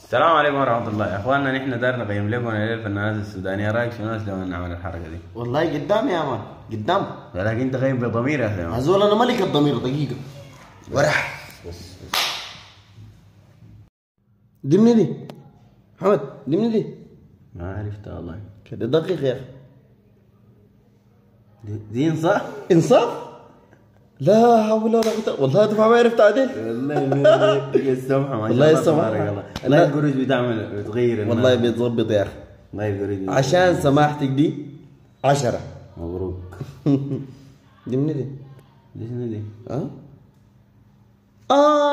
السلام عليكم ورحمة الله يا اخواننا. نحن دار نقيم لكم الفنانات السودانية، رايك شنو لما نعمل الحركة دي؟ والله قدام يا مان قدام. لكن انت قيم بضمير يا اخي. هزول انا ملك الضمير دقيقة. ورح بس دمني دي محمد، دمني دي. ما عرفتها والله. كده دقيق يا اخي. دي انصاف؟ انصاف؟ لا حول ولا قوة. والله دفع ما عرفت عدل. والله السمحة ما شاء والله الله السمحة. تبارك الله. والله القروش بتعمل بتغير الناس. والله بيتظبط يا اخي. والله القروش عشان سماحتك دي 10. مبروك. دمني دي. دي شنو دي؟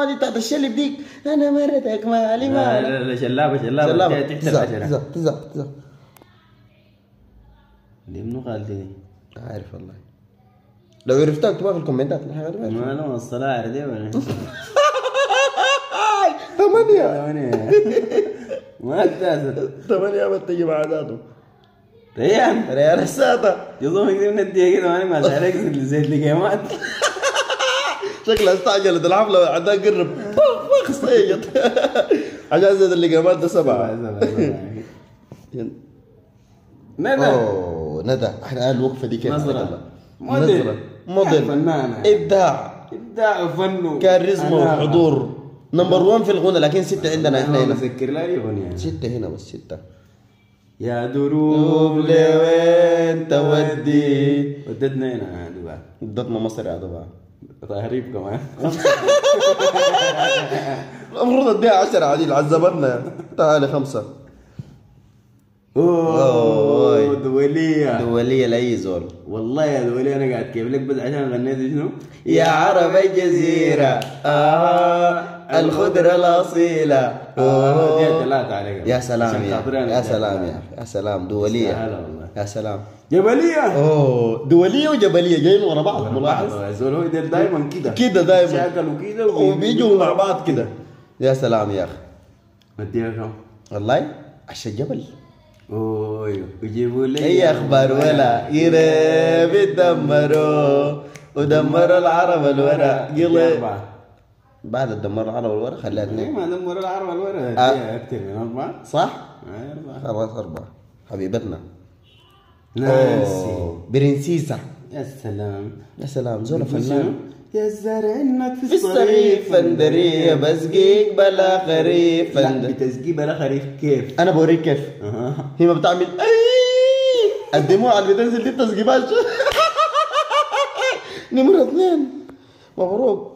دي بتاعت الشلب ديك. انا مرتك مالي لا مالك. لا لا شلابة سلامة. تحت العشرة. تزع. دي منو قالت دي؟ عارف والله. لو عرفتها اكتبها في الكومنتات. ما انا الصلاة على دي ولا؟ 8 ما التاسع 8 بتجي مع ذاته. ريان الساعة يظن كده من الدقيقة كده ماني ما شارك زي الجيمات. شكلها استعجلت الحفلة عندها قرب بخ صيت. عشان زاد اللقامات ده 7. ندى ندى احنا الوقفة دي كيف؟ نظرة موديل فنانة، ابداع وفن كاريزما وحضور. نمبر 1 في الغنى، لكن 6 عندنا احنا هنا. مسكر لا يغني 6 هنا بس 6. يا دروب لوين تودي ودتنا هنا دبا ادتنا مصر يا دبا. تهريب كمان. المفروض اديها 10 عديل، عذبتنا. تعالي 5. اوه دولية لاي زول. والله يا دولية انا قاعد كيف لك بس عشان غنيت شنو؟ يا عرب الجزيرة الخضرة الأصيلة. دي 3 عليك. يا سلام يا سلام يا سلام. دولية يا سلام. جبلية. دولية وجبلية جايين ورا بعض. ملاحظ الزول هو دايما كده دايما شاكلوا كده وبيجوا مع بعض كده. يا سلام يا أخي. اديها كم؟ والله 10 جبل. اوه ويجيبوا لي اي اخبار ولا يريب يدمروا ودمروا العرب الورا قلي. بعد الدمر العرب الورا خليها 2. ما دمروا العرب الورا اكثر من 4 صح؟ 4 خلاص 4 حبيبتنا. ناسي برنسيسة. يا سلام يا سلام. زول فنان. يا زارع انك في الصريف فندرية بسقيك بلا خريف. لا بتسقي بلا خريف كيف؟ انا بوريك كيف. هي ما بتعمل الدموع اللي بتنزل دي بتسقيبهاش. نمرة 2. مبروك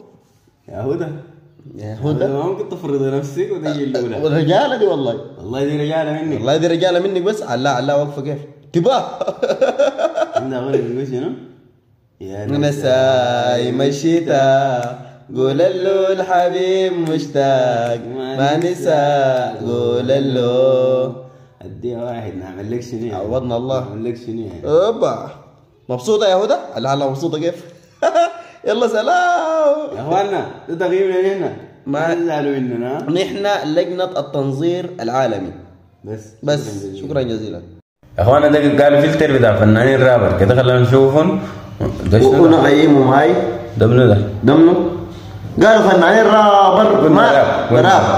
يا هدى. ما ممكن تفرض نفسك وتجي الاولى. والرجالة دي والله دي رجالة منك. والله دي رجالة منك. بس على واقفة كيف تباه. عندها غنى بيقول شنو؟ يا نسايم الشتاء قول له الحبيب مشتاق ما نسى قول له. اديها واحد نعمل لك شنو؟ عوضنا الله. نعمل لك شنو؟ اوبا. مبسوطة يا هدى؟ هلا مبسوطة كيف؟ يلا سلام يا اخوانا. ده تغيير هنا ما تزعلوا مننا. نحن لجنة التنظير العالمي. بس شكرا جزيلا يا اخوانا. ده قالوا فلتر بتاع فنانين رابر كده، خلينا نشوفهم. ونقيمهم. هاي ده منو ده؟ قالوا فنانين رابر. ما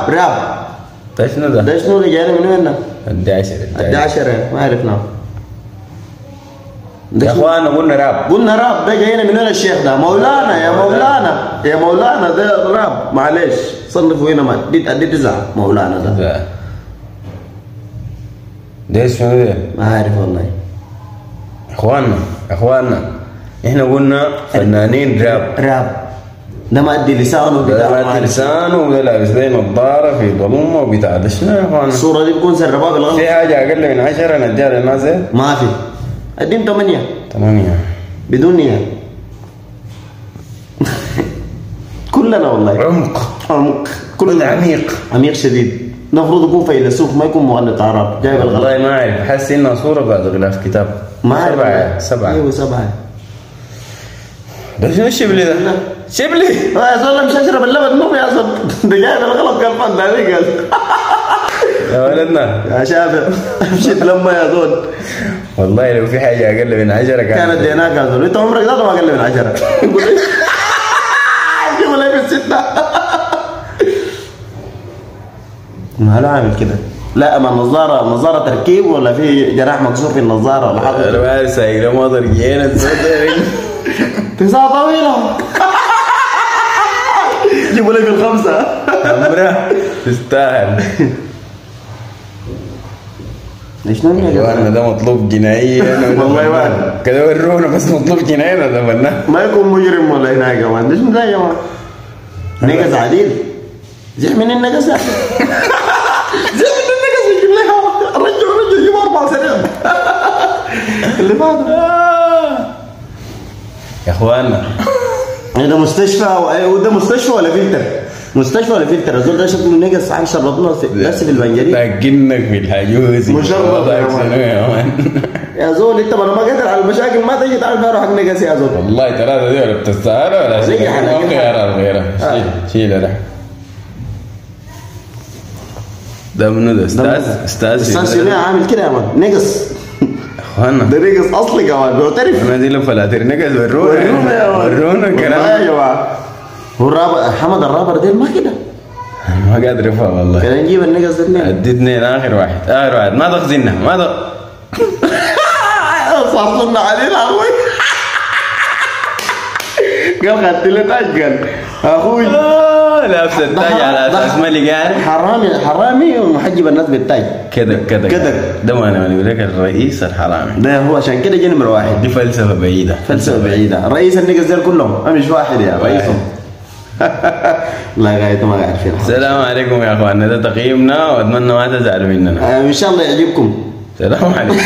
راب. ده شنو ده؟ ده شنو اللي جايين من وين؟ 11 ما عرفناه. يا اخوانا قلنا راب. ده جايين من وين الشيخ ده؟ مولانا يا مولانا ده راب. معلش صنفوا هنا. ما دي تزعل مولانا ده. ده شنو ده؟ ما عارف والله. اخواننا احنا قلنا فنانين راب. ده ما ادي لسانه وده لابس زي نظاره في ضلمه وبتاع. ده شنو يا اخوانا؟ الصوره دي بتكون سربها بالغلط. في حاجه اقل من 10 نديها للناس؟ ما في. اديهم 8 بدون نيه. كلنا والله عمق كلنا عميق شديد. المفروض يكون فيلسوف ما يكون مغني عرب جايب الغلط. والله ما اعرف. حاسس انها صوره بعد غلاف كتاب. ما اعرف. 7 ايوه 7. ده شنو الشبلي ده؟ شبلي يا زول مش اشرب اللبن مو يا زول. ده جايب الغلط قال فن هذيك. يا ولدنا يا شافع مشيت لما يا زول. والله لو في حاجه اقل من 10 كانت ديناك يا زول. انت عمرك ذاته ما اقل من 10. يقول لي جيبوا لي 6. ماله عامل كده؟ لا ما النظارة تركيب ولا في جناح مكسور في النظارة ولا حاجة؟ انا سايق موتر جينا تساعة طويلة. جيبوا لك الخمسة. عمره تستاهل. ليش نعمل وانا ده مطلوب جنائيا والله ما كده ورونا بس مطلوب جنائيا ده فنان ما يكون مجرم ولا هنا يا جماعة. ليش ده يا جماعة؟ نقص عديل. زح من النقص يا اخي. زح من النقص يجيب لها رجع يجيب 4 سنين. اللي بعده يا اخوانا ده مستشفى وده مستشفى ولا فلتر؟ مستشفى ولا فلتر؟ الزول ده شكله نقص عن شربنا بس في البنجري. تاكلنك في الحجوز مشرب يا مان. يا زول انت ما قادر على المشاكل ما تجي تعرف اروح نقص يا زول. والله 3 دي ولا بتستاهل ولا شيء. ما خيار غيرها. شيل ده. ده منو ده؟ استاذ شنو عامل كده يا مان؟ نقص اخوانا ده نقص اصلي كمان بيعترف. انا دي لو فلاتر نقص ورونا الكلام يا جماعه. هو الرابر حمد الرابر ديل ما كده ما قادر افهم والله. كده نجيب النقص ده منين؟ ادي 2 اخر واحد ما تخزنها ما صرفنا علينا اخوي. قال خدت لي تاج قال اخوي لابس التاج على اساس ملك يعني. حرامي ومحجب الناس بالتاج كده ده ما انا بقول لك الرئيس الحرامي ده هو عشان كده جه نمره 1. دي فلسفه بعيده. رئيس النقص دول كلهم مش واحد يا رئيسهم. لا غايته ما عارفين. السلام عليكم يا اخواننا ده تقييمنا واتمنى ما تزعلوا مننا. ان شاء الله يعجبكم. السلام عليكم.